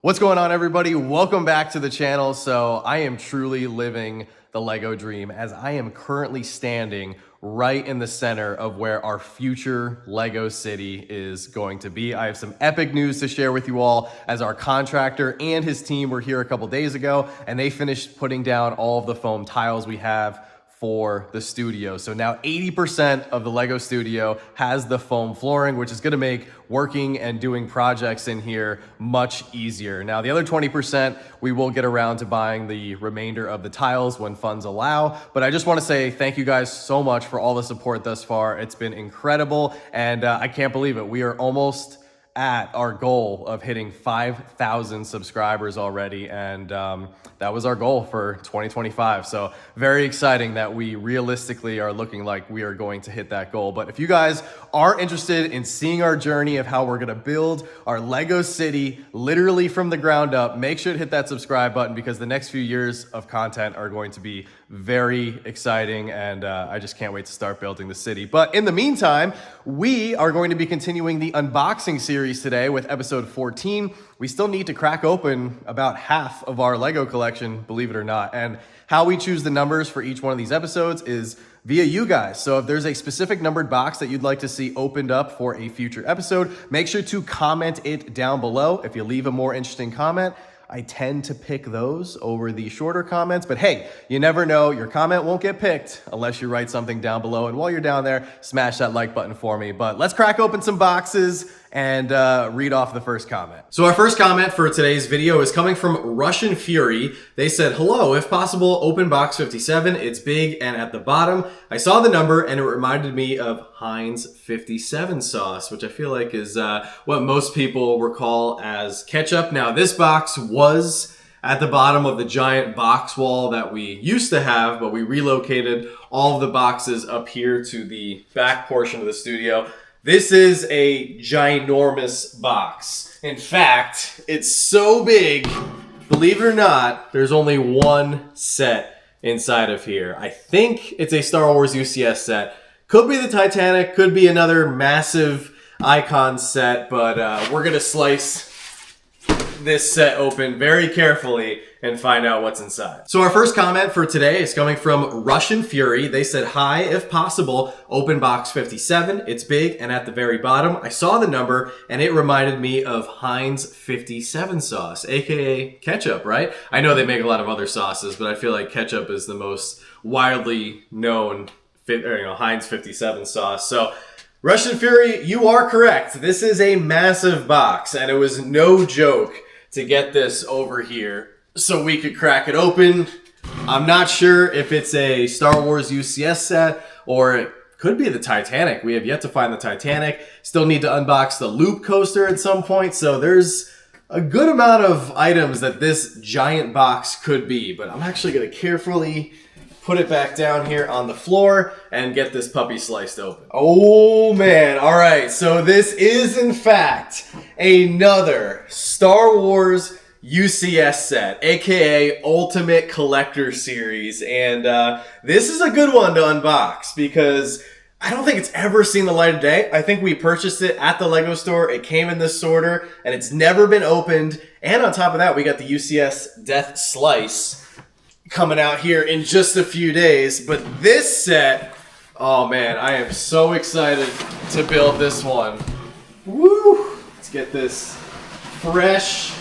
What's going on, everybody? Welcome back to the channel. So I am truly living the Lego dream as I am currently standing right in the center of where our future Lego city is going to be. I have some epic news to share with you all, as our contractor and his team were here a couple days ago and they finished putting down all of the foam tiles we have for the studio. So now 80% of the Lego studio has the foam flooring, which is gonna make working and doing projects in here much easier. Now the other 20%, we will get around to buying the remainder of the tiles when funds allow. But I just wanna say thank you guys so much for all the support thus far. It's been incredible, and I can't believe it. We are almost at our goal of hitting 5,000 subscribers already, and that was our goal for 2025. So very exciting that we realistically are looking like we are going to hit that goal. But if you guys are interested in seeing our journey of how we're gonna build our Lego city literally from the ground up, make sure to hit that subscribe button, because the next few years of content are going to be very exciting, and I just can't wait to start building the city. But in the meantime, we are going to be continuing the unboxing series today with episode 14. We still need to crack open about half of our Lego collection, believe it or not. And how we choose the numbers for each one of these episodes is via you guys. So if there's a specific numbered box that you'd like to see opened up for a future episode, make sure to comment it down below. If you leave a more interesting comment, I tend to pick those over the shorter comments, but hey, you never know. Your comment won't get picked unless you write something down below. And while you're down there, smash that like button for me. But let's crack open some boxes and read off the first comment. So our first comment for today's video is coming from Russian Fury. They said, hello, if possible, open box 57. It's big and at the bottom. I saw the number and it reminded me of Heinz 57 sauce, which I feel like is what most people recall as ketchup. Now this box was at the bottom of the giant box wall that we used to have, but we relocated all of the boxes up here to the back portion of the studio. This is a ginormous box. In fact, it's so big, believe it or not, there's only one set inside of here. I think it's a Star Wars UCS set. Could be the Titanic, could be another massive icon set, but we're gonna slice this set open very carefully and find out what's inside. So our first comment for today is coming from Russian Fury. They said, hi, if possible, open box 57. It's big and at the very bottom. I saw the number and it reminded me of Heinz 57 sauce, aka ketchup, right? I know they make a lot of other sauces, but I feel like ketchup is the most widely known Heinz 57 sauce. So Russian Fury, you are correct. This is a massive box, and it was no joke to get this over here so we could crack it open. I'm not sure if it's a Star Wars UCS set or it could be the Titanic. We have yet to find the Titanic. Still need to unbox the Loop coaster at some point. So there's a good amount of items that this giant box could be, but I'm actually going to carefully put it back down here on the floor and get this puppy sliced open. Oh man, all right. So this is in fact another Star Wars UCS set, aka Ultimate Collector Series. And this is a good one to unbox because I don't think it's ever seen the light of day. I think we purchased it at the Lego store. It came in this sorter and it's never been opened. And on top of that, we got the UCS Death Slice coming out here in just a few days. But this set, oh man, I am so excited to build this one. Woo! Let's get this fresh,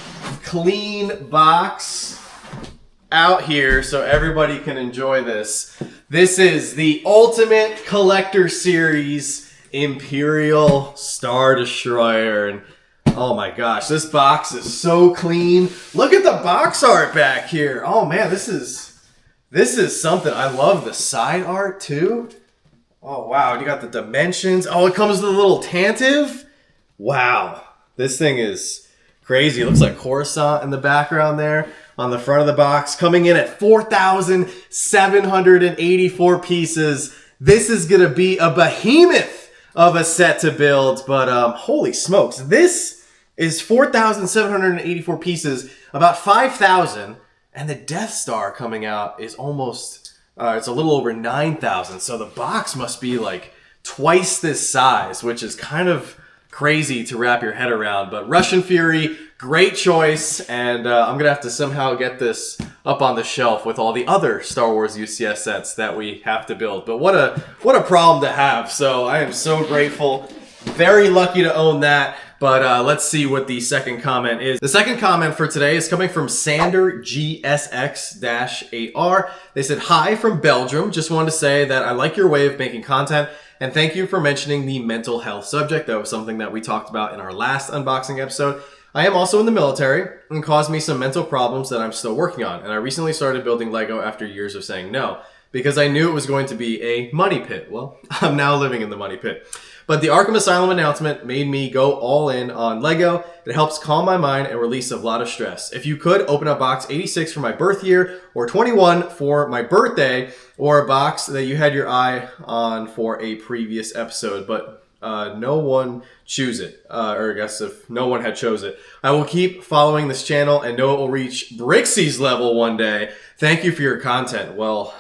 clean box out here so everybody can enjoy this. This is the Ultimate Collector Series Imperial Star Destroyer. And oh my gosh, this box is so clean. Look at the box art back here. Oh man, this is something. I love the side art too. Oh wow, you got the dimensions. Oh, it comes with a little tantive. Wow, this thing is crazy. It looks like Coruscant in the background there on the front of the box. Coming in at 4,784 pieces. This is gonna be a behemoth of a set to build, but holy smokes, this is 4,784 pieces, about 5,000, and the Death Star coming out is almost, it's a little over 9,000, so the box must be like twice this size, which is kind of crazy to wrap your head around. But Russian Fury, Great choice, and I'm gonna have to somehow get this up on the shelf with all the other Star Wars UCS sets that we have to build. But what a problem to have. So I am so grateful, very lucky to own that. But let's see what the second comment is. The second comment for today is coming from Sander GSX-8R. They said, "Hi from Belgium. Just wanted to say that I like your way of making content, and thank you for mentioning the mental health subject. That was something that we talked about in our last unboxing episode. I am also in the military and caused me some mental problems that I'm still working on. And I recently started building Lego after years of saying no, because I knew it was going to be a money pit. Well, I'm now living in the money pit. But the Arkham Asylum announcement made me go all in on Lego. It helps calm my mind and release a lot of stress. If you could, open up box 86 for my birth year, or 21 for my birthday, or a box that you had your eye on for a previous episode, but no one choose it, or I guess if no one had chose it. I will keep following this channel and know it will reach Brixie's level one day. Thank you for your content." Well,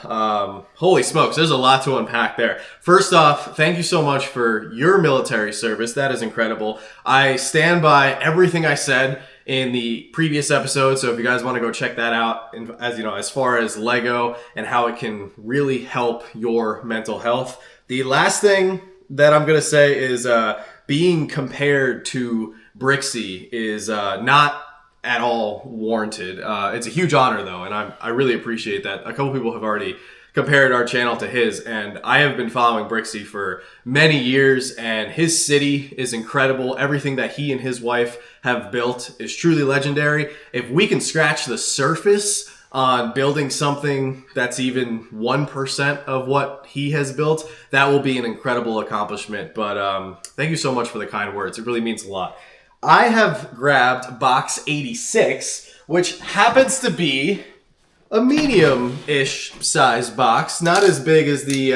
holy smokes, there's a lot to unpack there. First off, thank you so much for your military service. That is incredible. I stand by everything I said in the previous episode, so if you guys want to go check that out, as you know, as far as Lego and how it can really help your mental health. The last thing that I'm gonna say is being compared to Brixie is not at all warranted. It's a huge honor though, and I really appreciate that. A couple people have already compared our channel to his, and I have been following Brixie for many years, and his city is incredible. Everything that he and his wife have built is truly legendary. If we can scratch the surface on building something that's even 1% of what he has built, that will be an incredible accomplishment. But thank you so much for the kind words. It really means a lot. I have grabbed box 86, which happens to be a medium-ish size box. Not as big as the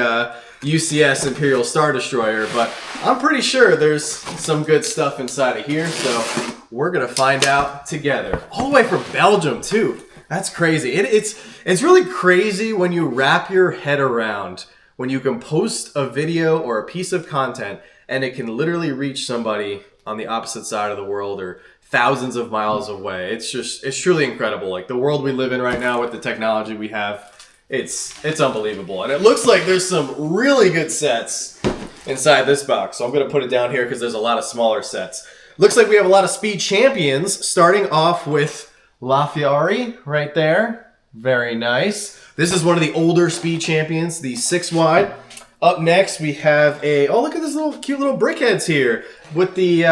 UCS Imperial Star Destroyer, but I'm pretty sure there's some good stuff inside of here, so we're gonna find out together. All the way from Belgium, too. That's crazy. It's really crazy when you wrap your head around when you can post a video or a piece of content and it can literally reach somebody on the opposite side of the world or thousands of miles away. It's truly incredible. Like the world we live in right now with the technology we have, it's unbelievable. And it looks like there's some really good sets inside this box. So I'm going to put it down here because there's a lot of smaller sets. Looks like we have a lot of Speed Champions, starting off with LaFiari right there. Very nice. This is one of the older Speed Champions, the 6 wide. Up next, we have oh, look at this cute little brickheads here with the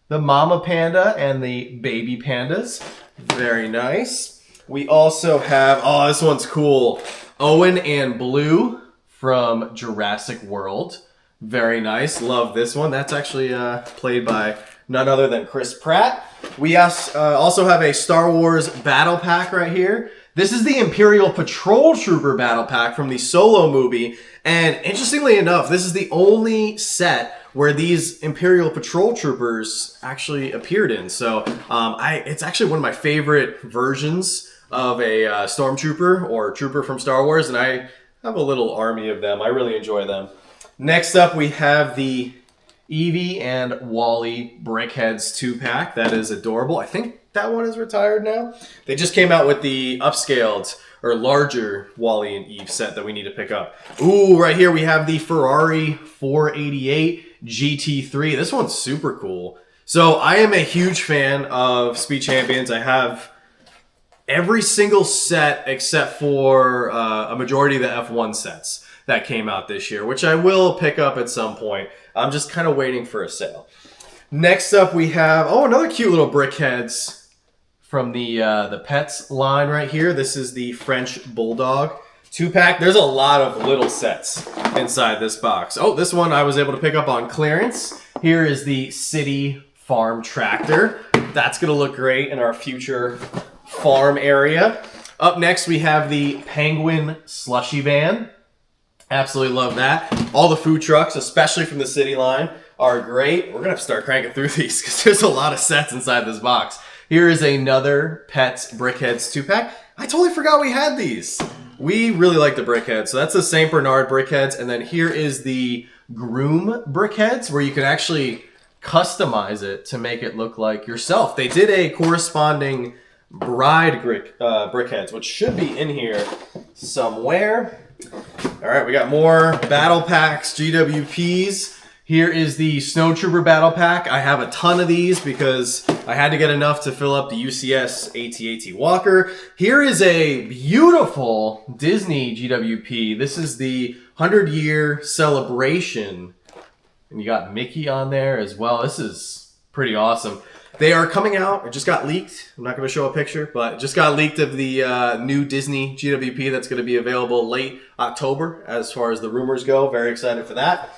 mama panda and the baby pandas. Very nice. We also have, oh, this one's cool, Owen and Blue from Jurassic World. Very nice. Love this one. That's actually played by none other than Chris Pratt. We also have a Star Wars battle pack right here. This is the Imperial Patrol Trooper battle pack from the Solo movie. And interestingly enough, this is the only set where these Imperial Patrol Troopers actually appeared in. So it's actually one of my favorite versions of a Stormtrooper or Trooper from Star Wars. And I have a little army of them. I really enjoy them. Next up, we have the Evie and Wally Brickheads 2-pack. That is adorable. I think that one is retired now. They just came out with the upscaled or larger Wally and Eve set that we need to pick up. Ooh, right here we have the Ferrari 488 GT3. This one's super cool. So I am a huge fan of Speed Champions. I have every single set except for a majority of the F1 sets that came out this year, which I will pick up at some point. I'm just kind of waiting for a sale. Next up we have, oh, another cute little brickheads from the Pets line right here. This is the French Bulldog 2-pack. There's a lot of little sets inside this box. Oh, this one I was able to pick up on clearance. Here is the City Farm Tractor. That's gonna look great in our future farm area. Up next we have the Penguin Slushy Van. Absolutely love that. All the food trucks, especially from the City line, are great. We're gonna have to start cranking through these because there's a lot of sets inside this box. Here is another Pets Brickheads 2-pack. I totally forgot we had these. We really like the Brickheads. So that's the St. Bernard Brickheads. And then here is the Groom Brickheads, where you can actually customize it to make it look like yourself. They did a corresponding bride brickheads, which should be in here somewhere. All right, we got more battle packs, GWPs. Here is the Snowtrooper battle pack. I have a ton of these because I had to get enough to fill up the UCS AT-AT Walker. Here is a beautiful Disney GWP. This is the 100-year celebration. And you got Mickey on there as well. This is pretty awesome. They are coming out. It just got leaked. I'm not going to show a picture, but it just got leaked of the new Disney GWP that's going to be available late October as far as the rumors go. Very excited for that.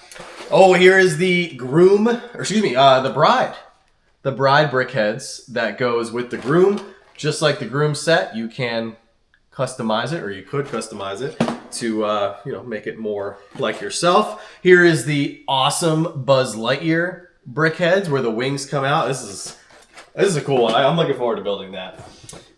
Oh, here is the groom, or excuse me, the bride. The bride brickheads that goes with the groom. Just like the groom set, you can customize it, or you could customize it to you know, make it more like yourself. Here is the awesome Buzz Lightyear brickheads where the wings come out. This is a cool one. I'm looking forward to building that.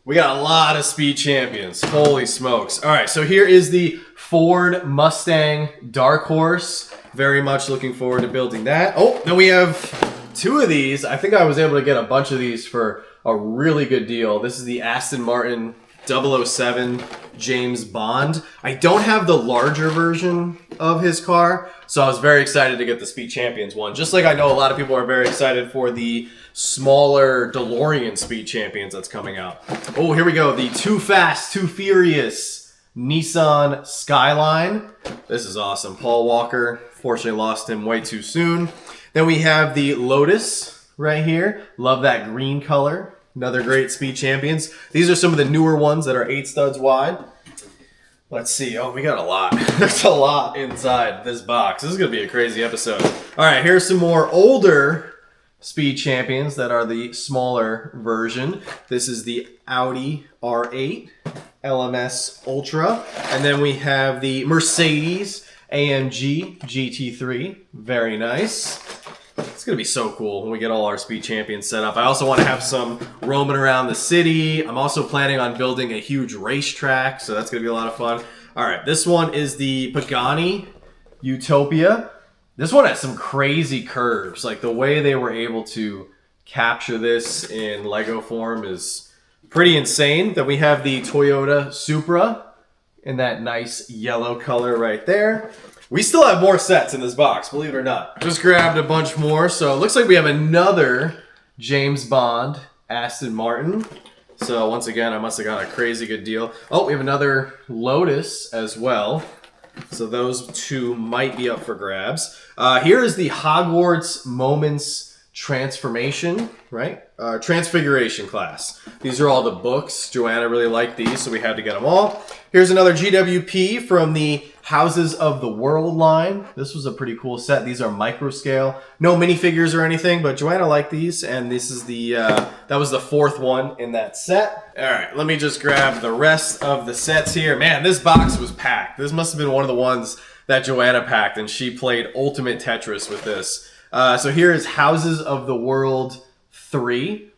We got a lot of speed champions. Holy smokes. All right, so here is the Ford Mustang Dark Horse. Very much looking forward to building that. Oh, then we have two of these. I think I was able to get a bunch of these for a really good deal. This is the Aston Martin 007 James Bond. I don't have the larger version of his car, so I was very excited to get the Speed Champions one. Just like I know a lot of people are very excited for the smaller DeLorean Speed Champions that's coming out. Oh, here we go. The Too Fast, Too Furious Nissan Skyline. This is awesome. Paul Walker, fortunately lost him way too soon. Then we have the Lotus right here. Love that green color. Another great Speed Champions. These are some of the newer ones that are 8 studs wide. Let's see. Oh, we got a lot. There's a lot inside this box. This is going to be a crazy episode. All right, here's some more older Speed Champions that are the smaller version. This is the Audi R8 LMS Ultra. And then we have the Mercedes AMG GT3. Very nice. It's going to be so cool when we get all our Speed Champions set up. I also want to have some roaming around the city. I'm also planning on building a huge racetrack, so that's going to be a lot of fun. All right, this one is the Pagani Utopia. This one has some crazy curves. Like the way they were able to capture this in Lego form is pretty insane. Then we have the Toyota Supra in that nice yellow color right there. We still have more sets in this box, believe it or not. Just grabbed a bunch more. So it looks like we have another James Bond Aston Martin. So once again, I must have got a crazy good deal. Oh, we have another Lotus as well. So those two might be up for grabs. Here is the Hogwarts Moments Transformation, right? Transfiguration class. These are all the books. Joanna really liked these, so we had to get them all. Here's another GWP from the Houses of the World line. This was a pretty cool set. These are micro scale. No minifigures or anything, but Joanna liked these, and this is the, that was the 4th one in that set. All right, let me just grab the rest of the sets here. Man, this box was packed. This must have been one of the ones that Joanna packed, and she played Ultimate Tetris with this. So here is Houses of the World 3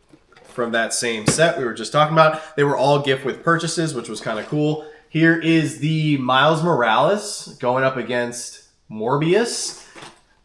from that same set we were just talking about. They were all gift with purchases, which was kind of cool. Here is the Miles Morales going up against Morbius.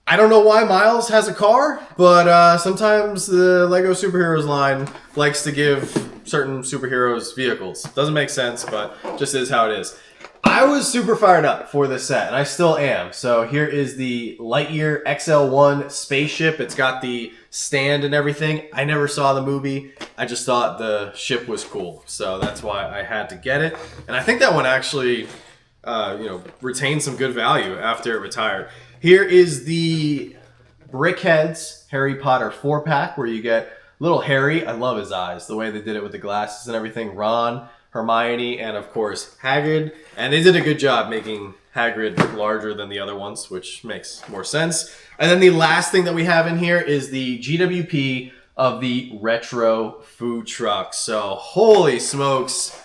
I don't know why Miles has a car, but sometimes the Lego Superheroes line likes to give certain superheroes vehicles. Doesn't make sense, but just is how it is. I was super fired up for this set, and I still am. So here is the Lightyear XL1 spaceship. It's got the stand and everything. I never saw the movie. I just thought the ship was cool. So that's why I had to get it. And I think that one actually, retained some good value after it retired. Here is the Brickheads Harry Potter 4-pack where you get little Harry. I love his eyes, the way they did it with the glasses and everything. Ron, Hermione, and of course Hagrid. And they did a good job making Hagrid larger than the other ones, which makes more sense. And then the last thing that we have in here is the GWP of the retro food truck. So holy smokes.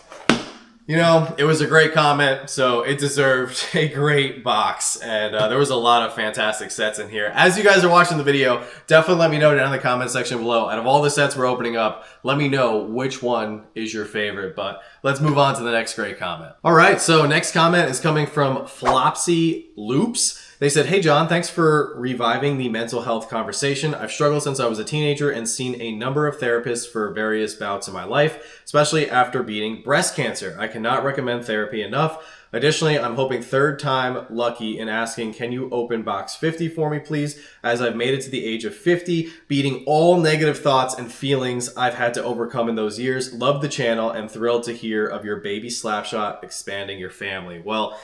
You know, it was a great comment, so it deserved a great box. And there was a lot of fantastic sets in here. As you guys are watching the video, definitely let me know down in the comment section below. Out of all the sets we're opening up, let me know which one is your favorite. But let's move on to the next great comment. All right, so next comment is coming from Flopsy Loops. They said, "Hey John, thanks for reviving the mental health conversation. I've struggled since I was a teenager and seen a number of therapists for various bouts in my life, especially after beating breast cancer. I cannot recommend therapy enough. Additionally, I'm hoping third time lucky in asking, can you open box 50 for me, please? As I've made it to the age of 50, beating all negative thoughts and feelings I've had to overcome in those years. Love the channel and thrilled to hear of your baby Slapshot expanding your family." Well,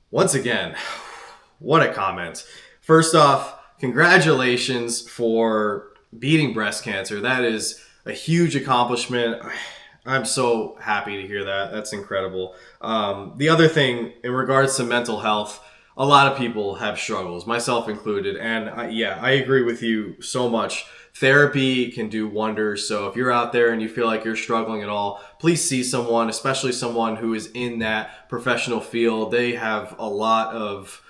once again, what a comment. First off, congratulations for beating breast cancer. That is a huge accomplishment. I'm so happy to hear that. That's incredible. The other thing in regards to mental health, a lot of people have struggles, myself included. And I agree with you so much. Therapy can do wonders. So if you're out there and you feel like you're struggling at all, please see someone, especially someone who is in that professional field. They have a lot of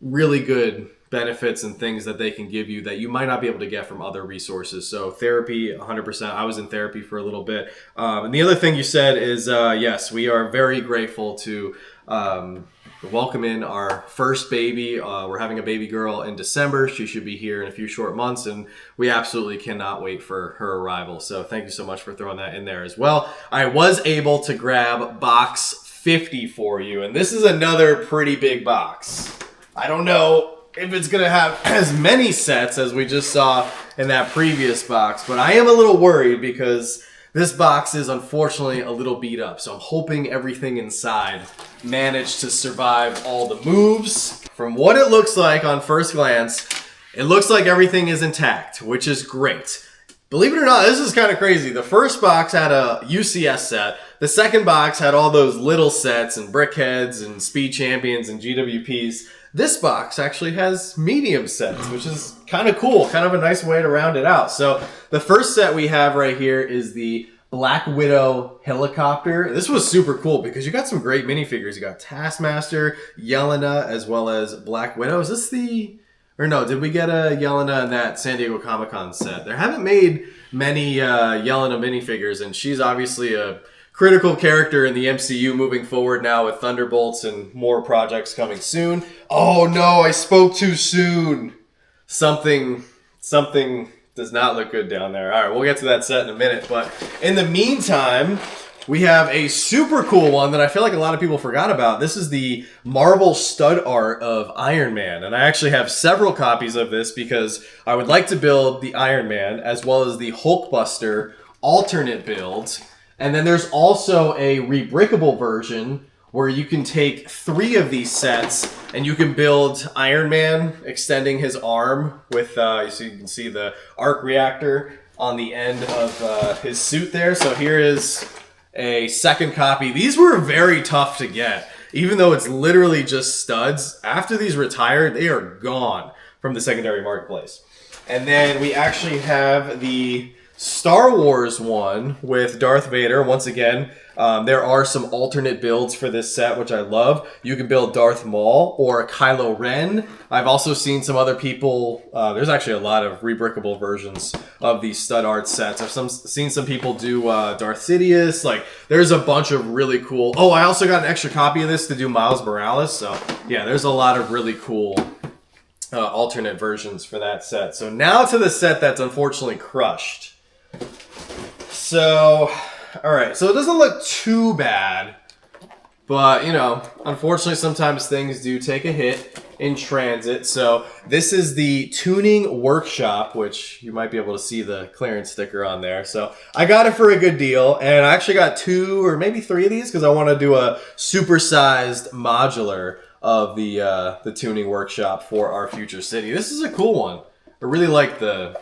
really good benefits and things that they can give you that you might not be able to get from other resources. So therapy, 100%. I was in therapy for a little bit. And the other thing you said is, yes, we are very grateful to welcome in our first baby. We're having a baby girl in December. She should be here in a few short months, and we absolutely cannot wait for her arrival. So thank you so much for throwing that in there as well. I was able to grab box 50 for you, and this is another pretty big box. I don't know if it's going to have as many sets as we just saw in that previous box, but I am a little worried because this box is unfortunately a little beat up. So I'm hoping everything inside managed to survive all the moves. From what it looks like on first glance, it looks like everything is intact, which is great. Believe it or not, this is kind of crazy. The first box had a UCS set. The second box had all those little sets and brickheads and speed champions and GWPs. This box actually has medium sets, which is kind of cool, kind of a nice way to round it out. So the first set we have right here is the Black Widow helicopter. This was super cool because you got some great minifigures. You got Taskmaster, Yelena, as well as Black Widow. Is this the... Or no, did we get a Yelena in that San Diego Comic-Con set? There haven't made many Yelena minifigures, and she's obviously a critical character in the MCU moving forward now with Thunderbolts and more projects coming soon. Oh no, I spoke too soon. Something does not look good down there. All right, we'll get to that set in a minute. But in the meantime, we have a super cool one that I feel like a lot of people forgot about. This is the Marvel stud art of Iron Man. And I actually have several copies of this because I would like to build the Iron Man as well as the Hulkbuster alternate build. And then there's also a rebrickable version where you can take 3 of these sets and you can build Iron Man extending his arm with, so you can see the arc reactor on the end of his suit there. So here is a second copy. These were very tough to get, even though it's literally just studs. After these retire, they are gone from the secondary marketplace. And then we actually have the Star Wars one with Darth Vader. Once again, there are some alternate builds for this set, which I love. You can build Darth Maul or Kylo Ren. I've also seen some other people, there's actually a lot of rebrickable versions of these stud art sets. I've seen some people do Darth Sidious. Like, there's a bunch of really cool... Oh, I also got an extra copy of this to do Miles Morales. So, yeah, there's a lot of really cool alternate versions for that set. So now to the set that's unfortunately crushed. So, all right, so it doesn't look too bad, but, you know, unfortunately sometimes things do take a hit in transit. So this is the Tuning Workshop, which you might be able to see the clearance sticker on there. So I got it for a good deal, and I actually got 2 or maybe 3 of these because I want to do a supersized modular of the Tuning Workshop for our future city. This is a cool one. I really like the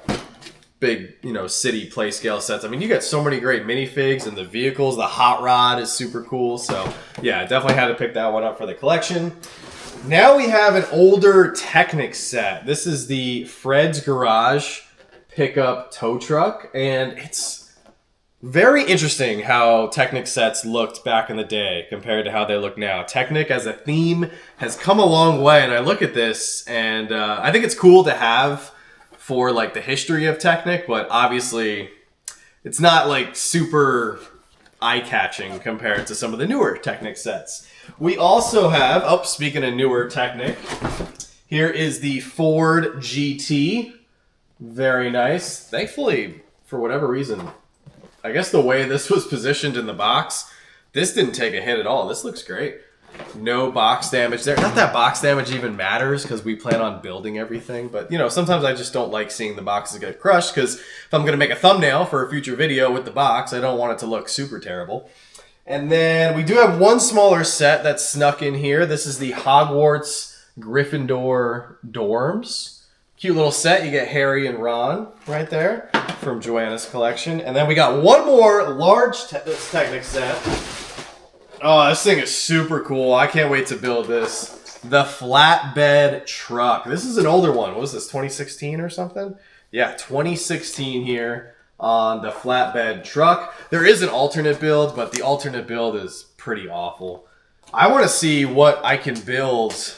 big, you know, city play scale sets. I mean, you get so many great minifigs and the vehicles. The hot rod is super cool. So yeah, I definitely had to pick that one up for the collection. Now we have an older Technic set. This is the Fred's Garage pickup tow truck, and it's very interesting how Technic sets looked back in the day compared to how they look now. Technic as a theme has come a long way, and I look at this and I think it's cool to have for like the history of Technic, but obviously it's not like super eye-catching compared to some of the newer Technic sets. We also have, oh, speaking of newer Technic, Here is the Ford GT. Very nice. Thankfully, for whatever reason, I guess the way this was positioned in the box, this didn't take a hit at all. This looks great. No box damage there. Not that box damage even matters because we plan on building everything. But, you know, sometimes I just don't like seeing the boxes get crushed because if I'm going to make a thumbnail for a future video with the box, I don't want it to look super terrible. And then we do have one smaller set that's snuck in here. This is the Hogwarts Gryffindor dorms. Cute little set. You get Harry and Ron right there from Joanna's collection. And then we got one more large Technic set. Oh, this thing is super cool. I can't wait to build this. The flatbed truck. This is an older one. What was this, 2016 or something? Yeah, 2016 here on the flatbed truck. There is an alternate build, but the alternate build is pretty awful. I want to see what I can build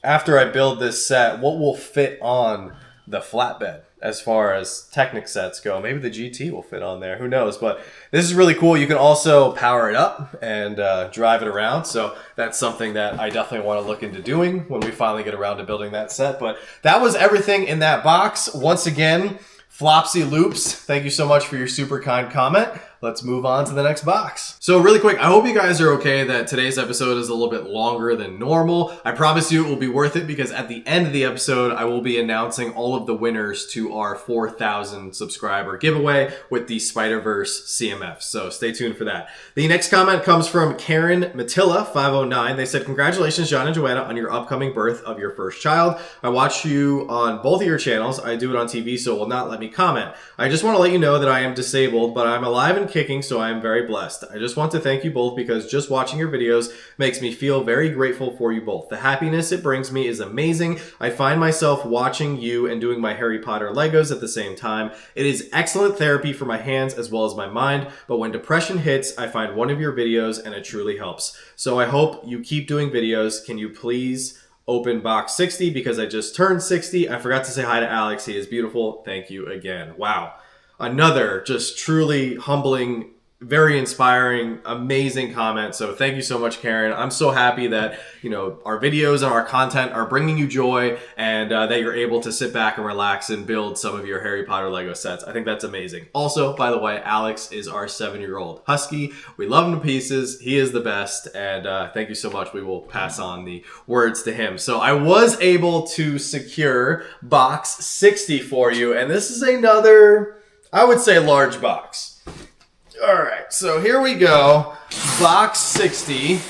after I build this set. What will fit on the flatbed as far as Technic sets go. Maybe the GT will fit on there. Who knows? But this is really cool. You can also power it up and drive it around. So that's something that I definitely want to look into doing when we finally get around to building that set. But that was everything in that box. Once again, Flopsy Loops, thank you so much for your super kind comment. Let's move on to the next box. So really quick, I hope you guys are okay that today's episode is a little bit longer than normal. I promise you it will be worth it because at the end of the episode, I will be announcing all of the winners to our 4,000 subscriber giveaway with the Spider-Verse CMF. So stay tuned for that. The next comment comes from Karen Matilla 509. They said, congratulations, John and Joanna, on your upcoming birth of your first child. I watch you on both of your channels. I do it on TV, so it will not let me comment. I just want to let you know that I am disabled, but I'm alive and kicking, so I am very blessed. I just want to thank you both because just watching your videos makes me feel very grateful for you both. The happiness it brings me is amazing. I find myself watching you and doing my Harry Potter Legos at the same time. It is excellent therapy for my hands as well as my mind, but when depression hits, I find one of your videos and it truly helps. So I hope you keep doing videos. Can you please open box 60 because I just turned 60. I forgot to say hi to Alex. He is beautiful. Thank you again. Wow. Another just truly humbling, very inspiring, amazing comment. So thank you so much, Karen. I'm so happy that, you know, our videos and our content are bringing you joy and that you're able to sit back and relax and build some of your Harry Potter Lego sets. I think that's amazing. Also, by the way, Alex is our 7-year-old husky. We love him to pieces. He is the best. And thank you so much. We will pass on the words to him. So I was able to secure box 60 for you. And this is another, I would say, large box. All right, so here we go. Box 60.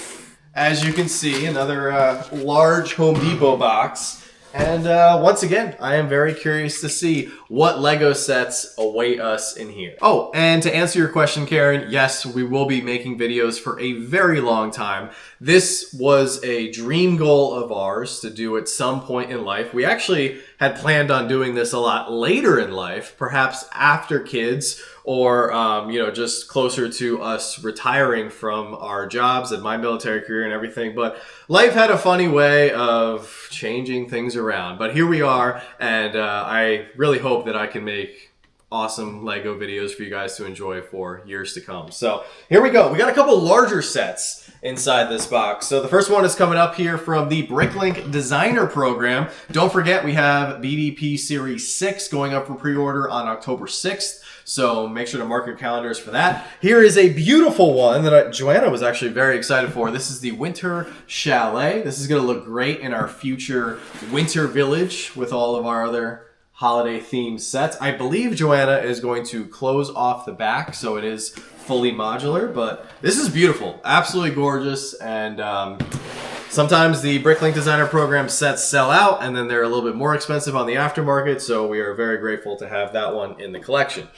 As you can see, another large Home Depot box. And once again, I am very curious to see what Lego sets await us in here. Oh, and to answer your question, Karen, yes, we will be making videos for a very long time. This was a dream goal of ours to do at some point in life. We actually had planned on doing this a lot later in life, perhaps after kids, or you know, just closer to us retiring from our jobs and my military career and everything. But life had a funny way of changing things around. But here we are, and I really hope that I can make awesome Lego videos for you guys to enjoy for years to come. So here we go. We got a couple larger sets inside this box. So the first one is coming up here from the Bricklink Designer Program. Don't forget, we have BDP Series 6 going up for pre-order on October 6th. So make sure to mark your calendars for that. Here is a beautiful one that Joanna was actually very excited for. This is the Winter Chalet. This is going to look great in our future winter village with all of our other holiday themed sets. I believe Joanna is going to close off the back, so it is fully modular, but this is beautiful, absolutely gorgeous. And sometimes the Bricklink Designer Program sets sell out, and then they're a little bit more expensive on the aftermarket, so we are very grateful to have that one in the collection.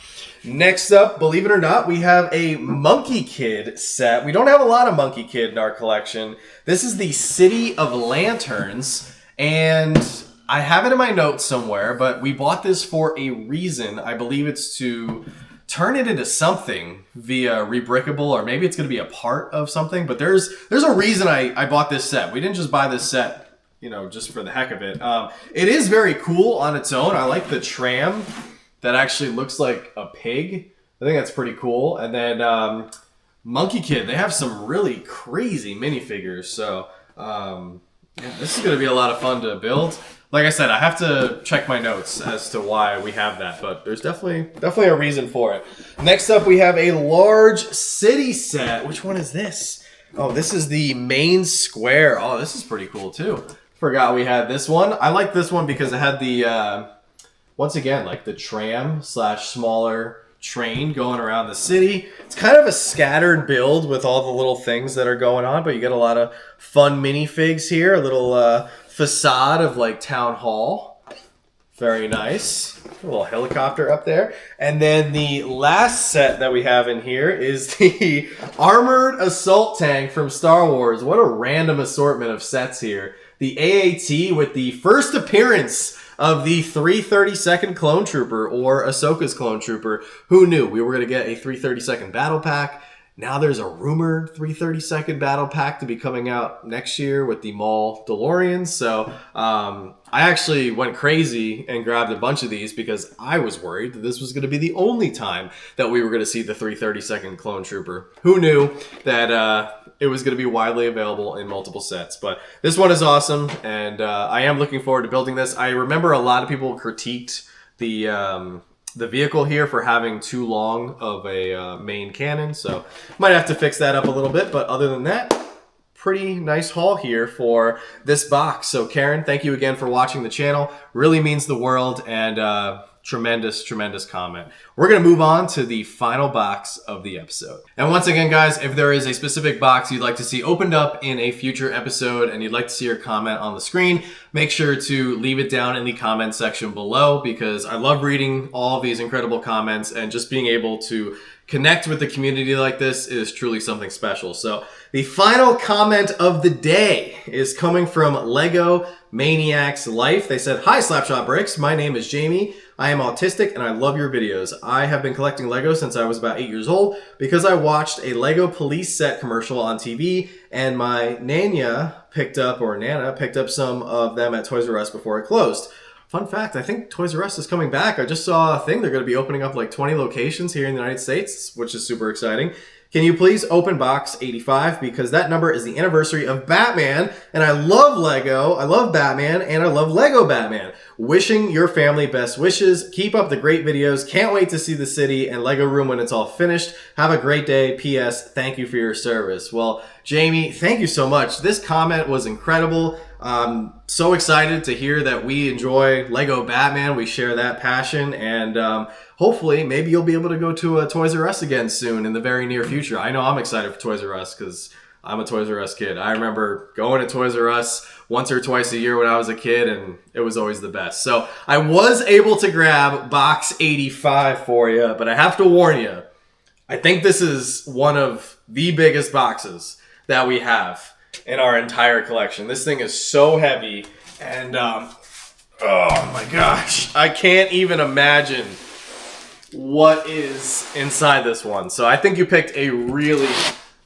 Next up, believe it or not, we have a Monkey Kid set. We don't have a lot of Monkey Kid in our collection. This is the City of Lanterns, and I have it in my notes somewhere, but we bought this for a reason. I believe it's to turn it into something via rebrickable, or maybe it's going to be a part of something. But there's a reason I bought this set. We didn't just buy this set, you know, just for the heck of it. It is very cool on its own. I like the tram that actually looks like a pig. I think that's pretty cool. And then Monkey Kid, they have some really crazy minifigures. So Yeah, this is going to be a lot of fun to build. Like I said, I have to check my notes as to why we have that, but there's definitely a reason for it. Next up, we have a large city set. Which one is this? Oh, this is the main square. Oh, this is pretty cool too. Forgot we had this one. I like this one because it had the, once again, like the tram / smaller train going around the city. It's kind of a scattered build with all the little things that are going on, but you get a lot of fun minifigs here. A little facade of like town hall. Very nice. A little helicopter up there. And then the last set that we have in here is the armored assault tank from Star Wars. What a random assortment of sets here. The AAT with the first appearance of the 332nd Clone Trooper, or Ahsoka's Clone Trooper. Who knew we were going to get a 332nd Battle Pack? Now there's a rumored 332nd Battle Pack to be coming out next year with the Maul DeLoreans. So I actually went crazy and grabbed a bunch of these because I was worried that this was going to be the only time that we were going to see the 332nd Clone Trooper. Who knew that it was going to be widely available in multiple sets. But this one is awesome, and I am looking forward to building this. I remember a lot of people critiqued the vehicle here for having too long of a main cannon, so might have to fix that up a little bit. But other than that, pretty nice haul here for this box. So Karen, thank you again for watching the channel. Really means the world, and tremendous comment. We're going to move on to the final box of the episode. And once again, guys, if there is a specific box you'd like to see opened up in a future episode and you'd like to see your comment on the screen, make sure to leave it down in the comment section below, because I love reading all of these incredible comments, and just being able to connect with the community like this is truly something special. So the final comment of the day is coming from Lego Maniacs Life. They said, "Hi Slapshotbricks, my name is Jamie. I am autistic and I love your videos. I have been collecting Lego since I was about 8 years old because I watched a Lego police set commercial on TV, and my Nana picked up some of them at Toys R Us before it closed. Fun fact, I think Toys R Us is coming back. I just saw a thing. They're going to be opening up like 20 locations here in the United States, which is super exciting. Can you please open box 85, because that number is the anniversary of Batman, and I love Lego, I love Batman, and I love Lego Batman. Wishing your family best wishes. Keep up the great videos. Can't wait to see the city and Lego room when it's all finished. Have a great day. P.S. Thank you for your service." Well, Jamie, thank you so much. This comment was incredible. So excited to hear that we enjoy Lego Batman. We share that passion, and hopefully maybe you'll be able to go to a Toys R Us again soon in the very near future. I know I'm excited for Toys R Us because I'm a Toys R Us kid. I remember going to Toys R Us once or twice a year when I was a kid, and it was always the best. So I was able to grab box 85 for you, but I have to warn you, I think this is one of the biggest boxes that we have in our entire collection. This thing is so heavy, and oh my gosh, I can't even imagine what is inside this one. So I think you picked a really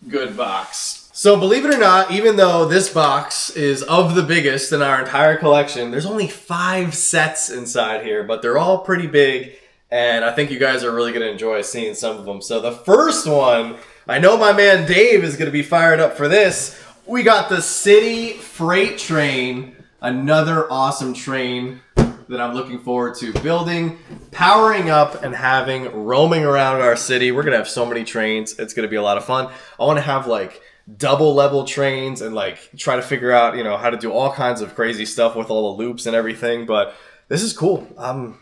good box. So believe it or not, even though this box is of the biggest in our entire collection, there's only 5 sets inside here, but they're all pretty big, and I think you guys are really going to enjoy seeing some of them. So the first one, I know my man Dave is going to be fired up for this. We got the City Freight Train, another awesome train that I'm looking forward to building, powering up, and having roaming around our city. We're gonna have so many trains. It's gonna be a lot of fun. I want to have like double level trains and like try to figure out, how to do all kinds of crazy stuff with all the loops and everything. But this is cool. I'm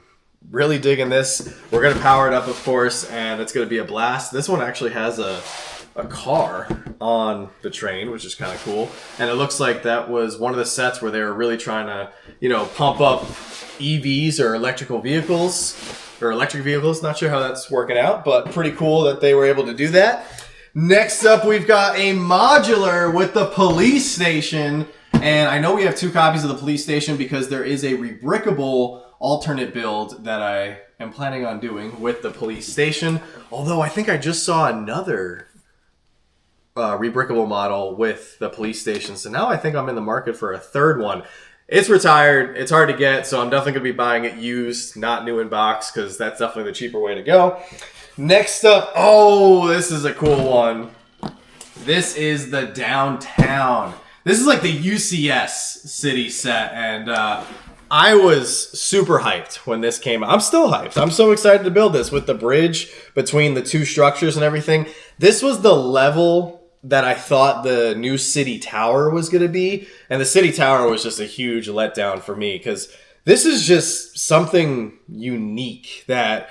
really digging this. We're gonna power it up, of course, and it's gonna be a blast. This one actually has a car on the train, which is kind of cool. And it looks like that was one of the sets where they were really trying to, pump up EVs or electric vehicles. Not sure how that's working out, but pretty cool that they were able to do that. Next up, we've got a modular with the police station. And I know we have 2 copies of the police station because there is a rebrickable alternate build that I am planning on doing with the police station. Although I think I just saw another rebrickable model with the police station. So now I think I'm in the market for a third one. It's retired. It's hard to get, so I'm definitely going to be buying it used, not new in box, because that's definitely the cheaper way to go. Next up, oh, this is a cool one. This is the Downtown. This is like the UCS city set, and I was super hyped when this came out. I'm still hyped. I'm so excited to build this with the bridge between the two structures and everything. This was the level that I thought the new city tower was going to be, and the city tower was just a huge letdown for me because this is just something unique that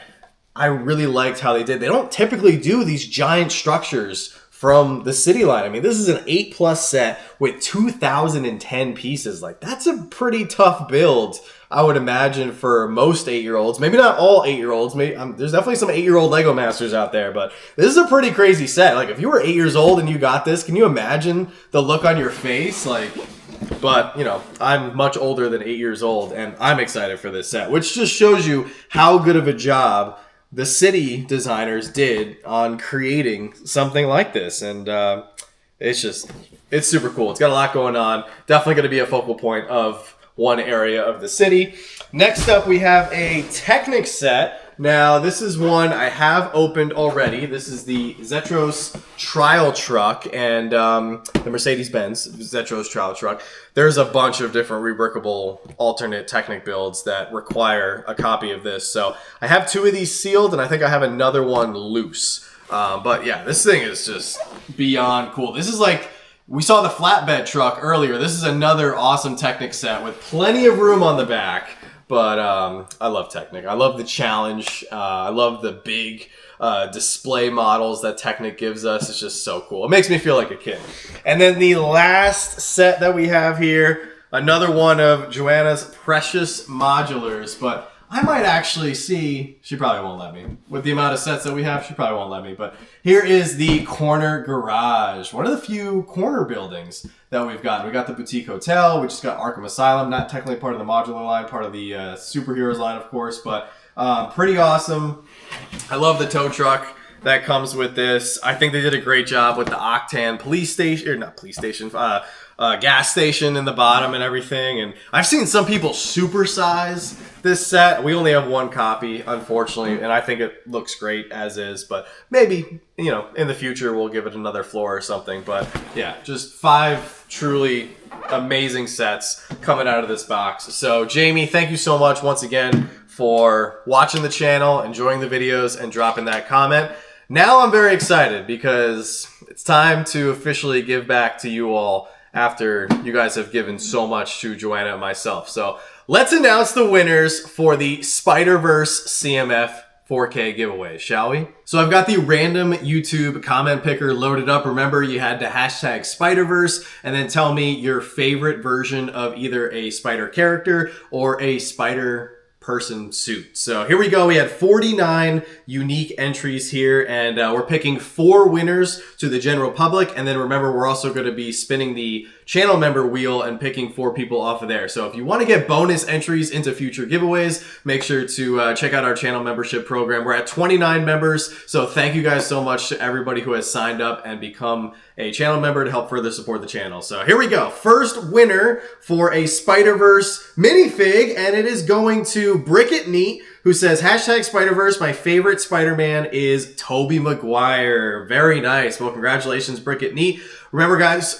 I really liked how they did. They don't typically do these giant structures from the city line. I mean, this is an 8+ set with 2,010 pieces. Like, that's a pretty tough build, I would imagine, for most 8-year-olds. Maybe not all 8-year-olds. Maybe there's definitely some 8-year-old Lego masters out there, but this is a pretty crazy set. Like, if you were 8 years old and you got this, can you imagine the look on your face? Like, but, you know, I'm much older than 8 years old, and I'm excited for this set, which just shows you how good of a job the city designers did on creating something like this. And it's super cool. It's got a lot going on. Definitely going to be a focal point of one area of the city. Next up, we have a Technic set. Now, this is one I have opened already. This is the Zetros trial truck and the Mercedes-Benz Zetros trial truck. There's a bunch of different reworkable alternate Technic builds that require a copy of this. So I have 2 of these sealed, and I think I have another one loose. But yeah, this thing is just beyond cool. This is like, we saw the flatbed truck earlier. This is another awesome Technic set with plenty of room on the back. But I love Technic. I love the challenge. I love the big display models that Technic gives us. It's just so cool. It makes me feel like a kid. And then the last set that we have here, another one of Joanna's precious modulars. But I might actually see, she probably won't let me. With the amount of sets that we have, she probably won't let me. But here is the corner garage. One of the few corner buildings that we've got. We got the Boutique Hotel. We just got Arkham Asylum. Not technically part of the modular line, part of the superheroes line, of course. But pretty awesome. I love the tow truck that comes with this. I think they did a great job with the Octane police station, or not police station, gas station in the bottom and everything. And I've seen some people supersize this set. We only have one copy, unfortunately, and I think it looks great as is. But maybe, you know, in the future we'll give it another floor or something. But yeah, just 5 truly amazing sets coming out of this box. So Jamie, thank you so much once again for watching the channel, enjoying the videos, and dropping that comment. Now I'm very excited because it's time to officially give back to you all after you guys have given so much to Joanna and myself. So let's announce the winners for the Spider-Verse CMF 4K giveaway, shall we? So I've got the random YouTube comment picker loaded up. Remember, you had to hashtag Spider-Verse and then tell me your favorite version of either a spider character or a spider person suit. So here we go. We had 49 unique entries here, and we're picking 4 winners to the general public. And then remember, we're also going to be spinning the channel member wheel and picking 4 people off of there. So if you want to get bonus entries into future giveaways, make sure to check out our channel membership program. We're at 29 members. So thank you guys so much to everybody who has signed up and become a channel member to help further support the channel. So here we go. First winner for a Spider-Verse minifig, and it is going to Brick It Neat, who says, hashtag Spider-Verse, my favorite Spider-Man is Tobey Maguire. Very nice. Well, congratulations, Brick It Neat. Remember, guys,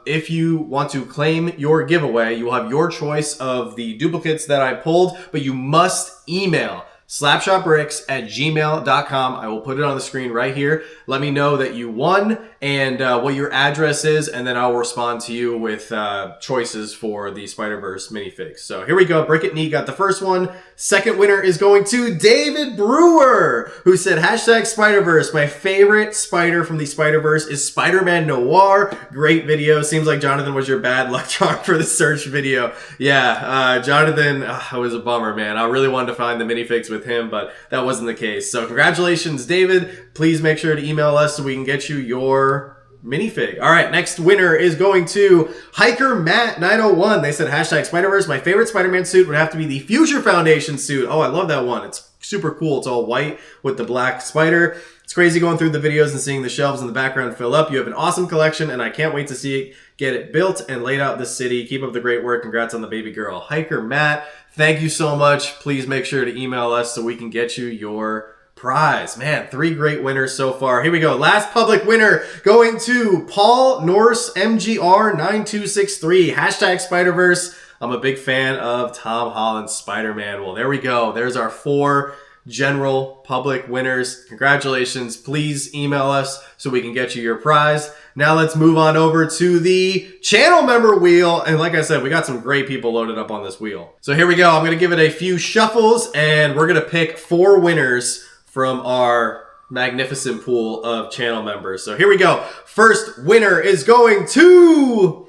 if you want to claim your giveaway, you will have your choice of the duplicates that I pulled, but you must email slapshotbricks@gmail.com. I will put it on the screen right here. Let me know that you won and what your address is, and then I'll respond to you with choices for the Spider-Verse minifigs. So here we go. Brick It Neat got the first one. Second winner is going to David Brewer, who said, hashtag Spider-Verse. My favorite spider from the Spider-Verse is Spider-Man Noir. Great video. Seems like Jonathan was your bad luck charm for the search video. Yeah, Jonathan, it was a bummer, man. I really wanted to find the minifigs with him, but that wasn't the case. So congratulations, David. Please make sure to email us so we can get you your minifig. All right, next winner is going to Hiker Matt 901. They said, hashtag Spider-Verse. My favorite Spider-Man suit would have to be the Future Foundation suit. Oh, I love that one. It's super cool. It's all white with the black spider. It's crazy going through the videos and seeing the shelves in the background fill up. You have an awesome collection, and I can't wait to see it get it built and laid out in the city. Keep up the great work. Congrats on the baby girl. Hiker Matt, thank you so much. Please make sure to email us so we can get you your prize. Man, 3 great winners so far. Here we go. Last public winner going to Paul Norse MGR 9263. Hashtag Spider-Verse. I'm a big fan of Tom Holland's Spider-Man. Well, there we go. There's our 4 general public winners. Congratulations. Please email us so we can get you your prize. Now let's move on over to the channel member wheel. And like I said, we got some great people loaded up on this wheel. So here we go. I'm going to give it a few shuffles and we're going to pick 4 winners from our magnificent pool of channel members. So here we go. First winner is going to,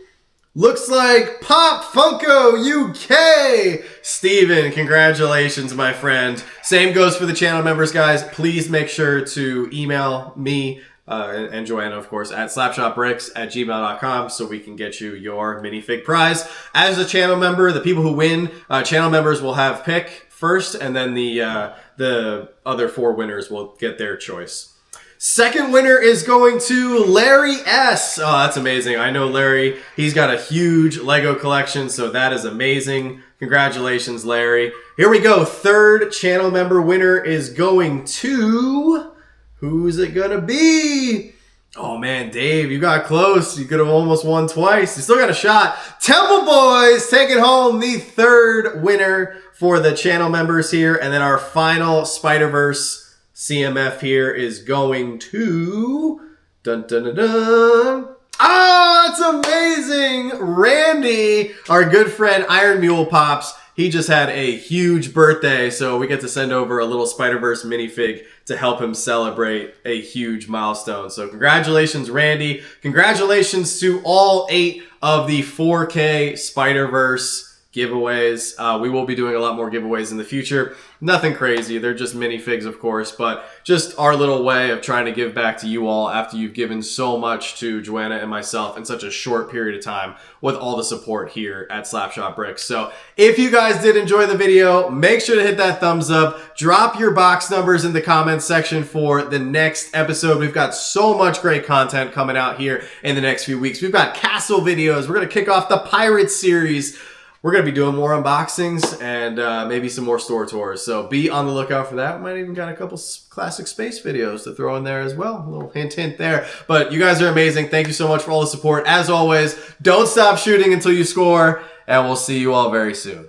looks like Pop Funko UK. Steven, congratulations, my friend. Same goes for the channel members, guys. Please make sure to email me and Joanna, of course, at slapshotbricks@gmail.com so we can get you your minifig prize. As a channel member, the people who win, channel members will have pick first, and then the other 4 winners will get their choice. Second winner is going to Larry S. Oh, that's amazing. I know Larry. He's got a huge Lego collection, so that is amazing. Congratulations, Larry. Here we go. Third channel member winner is going to... Who's it gonna be? Oh man, Dave, you got close. You could have almost won twice. You still got a shot. Temple Boys taking home the 3rd winner for the channel members here. And then our final Spider-Verse CMF here is going to... Dun, dun, dun, dun. Oh, that's amazing! Randy, our good friend Iron Mule Pops, he just had a huge birthday, so we get to send over a little Spider-Verse minifig to help him celebrate a huge milestone. So congratulations, Randy. Congratulations to all 8 of the 4K Spider-Verse giveaways. We will be doing a lot more giveaways in the future. Nothing crazy. They're just minifigs, of course, but just our little way of trying to give back to you all after you've given so much to Joanna and myself in such a short period of time with all the support here at Slapshotbricks. So if you guys did enjoy the video, make sure to hit that thumbs up. Drop your box numbers in the comments section for the next episode. We've got so much great content coming out here in the next few weeks. We've got castle videos. We're going to kick off the Pirates series. We're going to be doing more unboxings and maybe some more store tours. So be on the lookout for that. We might even got a couple classic space videos to throw in there as well. A little hint, hint there. But you guys are amazing. Thank you so much for all the support. As always, don't stop shooting until you score. And we'll see you all very soon.